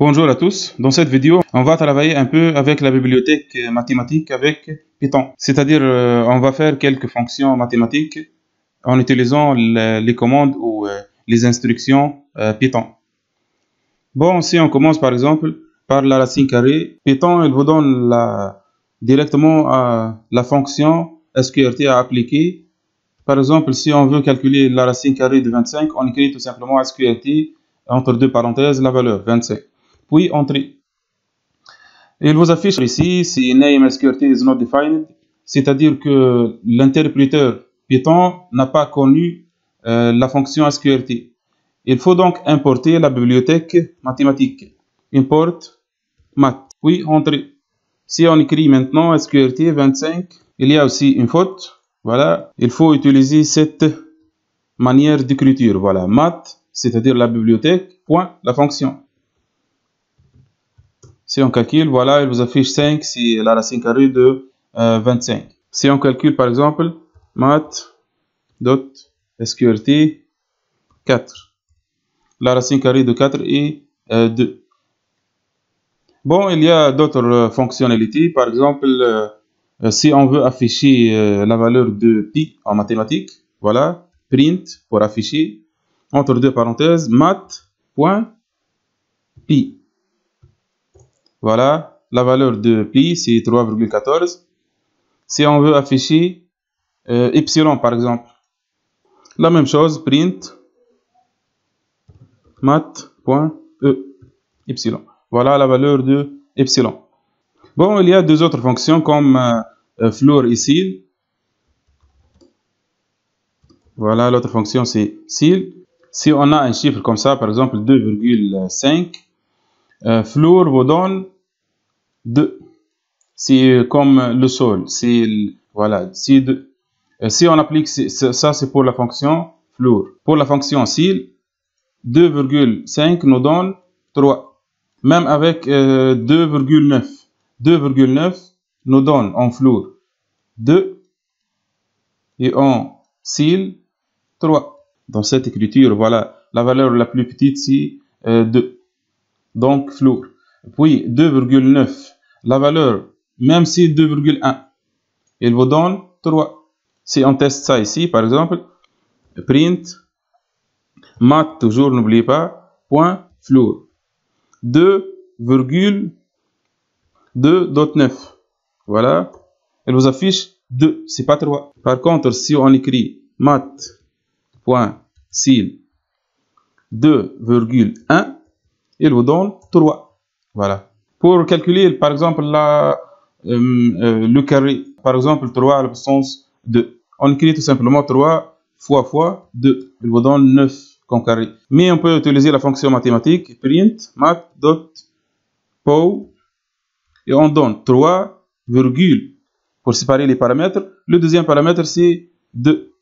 Bonjour à tous. Dans cette vidéo, on va travailler un peu avec la bibliothèque mathématique avec Python. C'est-à-dire, on va faire quelques fonctions mathématiques en utilisant les commandes ou les instructions Python. Bon, si on commence par exemple par la racine carrée, Python il vous donne directement la fonction sqrt à appliquer. Par exemple, si on veut calculer la racine carrée de 25, on écrit tout simplement sqrt entre deux parenthèses la valeur 25. Puis entrer. Il vous affiche ici si name sqrt is not defined, c'est-à-dire que l'interpréteur Python n'a pas connu la fonction sqrt. Il faut donc importer la bibliothèque mathématique. Import math. Puis entrer. Si on écrit maintenant sqrt 25, il y a aussi une faute. Voilà, il faut utiliser cette manière d'écriture. Voilà, math, c'est-à-dire la bibliothèque, point, la fonction. Si on calcule, voilà, il vous affiche 5, c'est la racine carrée de 25. Si on calcule par exemple, math.sqrt 4. La racine carrée de 4 est 2. Bon, il y a d'autres fonctionnalités. Par exemple, si on veut afficher la valeur de pi en mathématiques, voilà, print pour afficher, entre deux parenthèses, math.pi. Voilà, la valeur de pi, c'est 3,14. Si on veut afficher epsilon, par exemple, la même chose, print math.e, epsilon. Voilà la valeur de epsilon. Bon, il y a deux autres fonctions comme floor et ceil. Voilà, l'autre fonction, c'est ceil. Si on a un chiffre comme ça, par exemple 2,5, floor vous donne 2. C'est comme le sol. Voilà, c'est 2. Si on applique ça, c'est pour la fonction floor. Pour la fonction ceil, 2,5 nous donne 3. Même avec 2,9. 2,9 nous donne en floor 2 et en ceil 3. Dans cette écriture, voilà, la valeur la plus petite, c'est 2. Donc, floor. Puis, 2,9. La valeur, même si 2,1, il vous donne 3. Si on teste ça ici, par exemple, print, math, toujours, n'oubliez pas, point, floor. 2,2.9. Voilà. Elle vous affiche 2, c'est pas 3. Par contre, si on écrit math.ceil 2,1, il vous donne 3. Voilà. Pour calculer, par exemple, le carré, par exemple, 3 à la puissance 2, on écrit tout simplement 3 fois 2. Il vous donne 9 comme carré. Mais on peut utiliser la fonction mathématique print math.pow et on donne 3, pour séparer les paramètres. Le deuxième paramètre, c'est 2.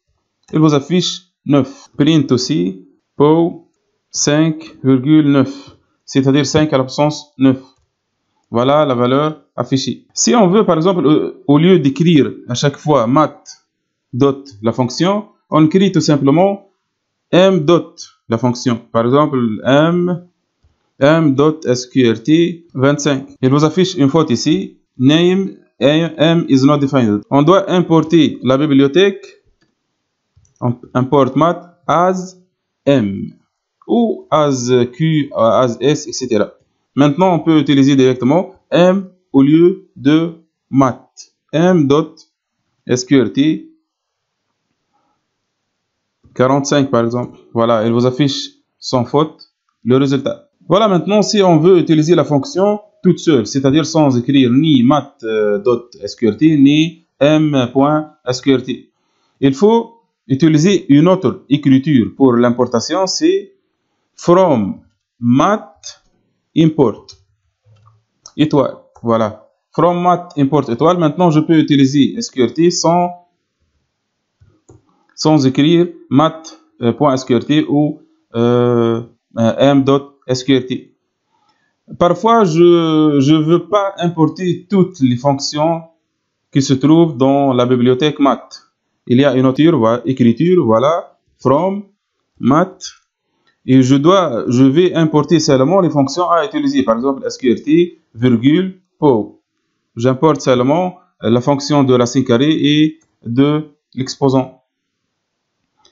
Il vous affiche 9. Print aussi pow 5,9. C'est-à-dire 5 à la puissance 9. Voilà la valeur affichée. Si on veut, par exemple, au lieu d'écrire à chaque fois math dot la fonction, on écrit tout simplement m dot la fonction. Par exemple, m dot sqrt 25. Il vous affiche une faute ici. Name m is not defined. On doit importer la bibliothèque. Import math as m ou as q, as s, etc. Maintenant, on peut utiliser directement m au lieu de math. m.sqrt 45 par exemple. Voilà, il vous affiche sans faute le résultat. Voilà, maintenant, si on veut utiliser la fonction toute seule, c'est-à-dire sans écrire ni math.sqrt ni m.sqrt, il faut utiliser une autre écriture pour l'importation, c'est from math import étoile. Voilà, from math import étoile. Maintenant, je peux utiliser sqrt sans écrire math.sqrt ou m.sqrt. Parfois, je ne veux pas importer toutes les fonctions qui se trouvent dans la bibliothèque math. Il y a une autre écriture, voilà, from math Et je vais importer seulement les fonctions à utiliser. Par exemple, sqrt, virgule, POW. J'importe seulement la fonction de racine carrée et de l'exposant.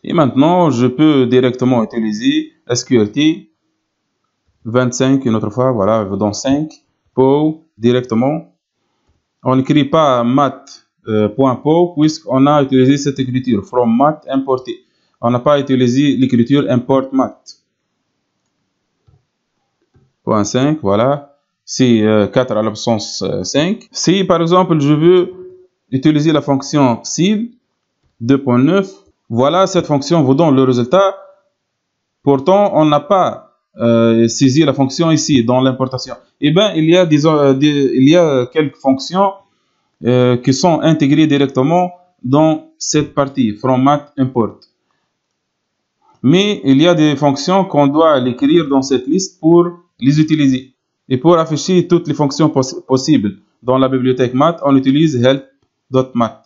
Et maintenant, je peux directement utiliser sqrt 25 une autre fois, voilà, dans 5, POW directement. On n'écrit pas mat.pow puisqu'on a utilisé cette écriture, from mat importer. On n'a pas utilisé l'écriture import mat. Point 5, voilà. C'est 4 à l'absence 5. Si par exemple je veux utiliser la fonction ceil 2.9, voilà, cette fonction vous donne le résultat. Pourtant, on n'a pas saisi la fonction ici dans l'importation. Eh bien, il y a quelques fonctions qui sont intégrées directement dans cette partie, from mat import. Mais il y a des fonctions qu'on doit l'écrire dans cette liste pour les utiliser. Et pour afficher toutes les fonctions possibles dans la bibliothèque math, on utilise help.mat.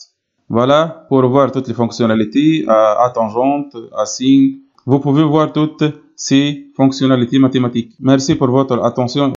Voilà, pour voir toutes les fonctionnalités à tangente, à signe. Vous pouvez voir toutes ces fonctionnalités mathématiques. Merci pour votre attention.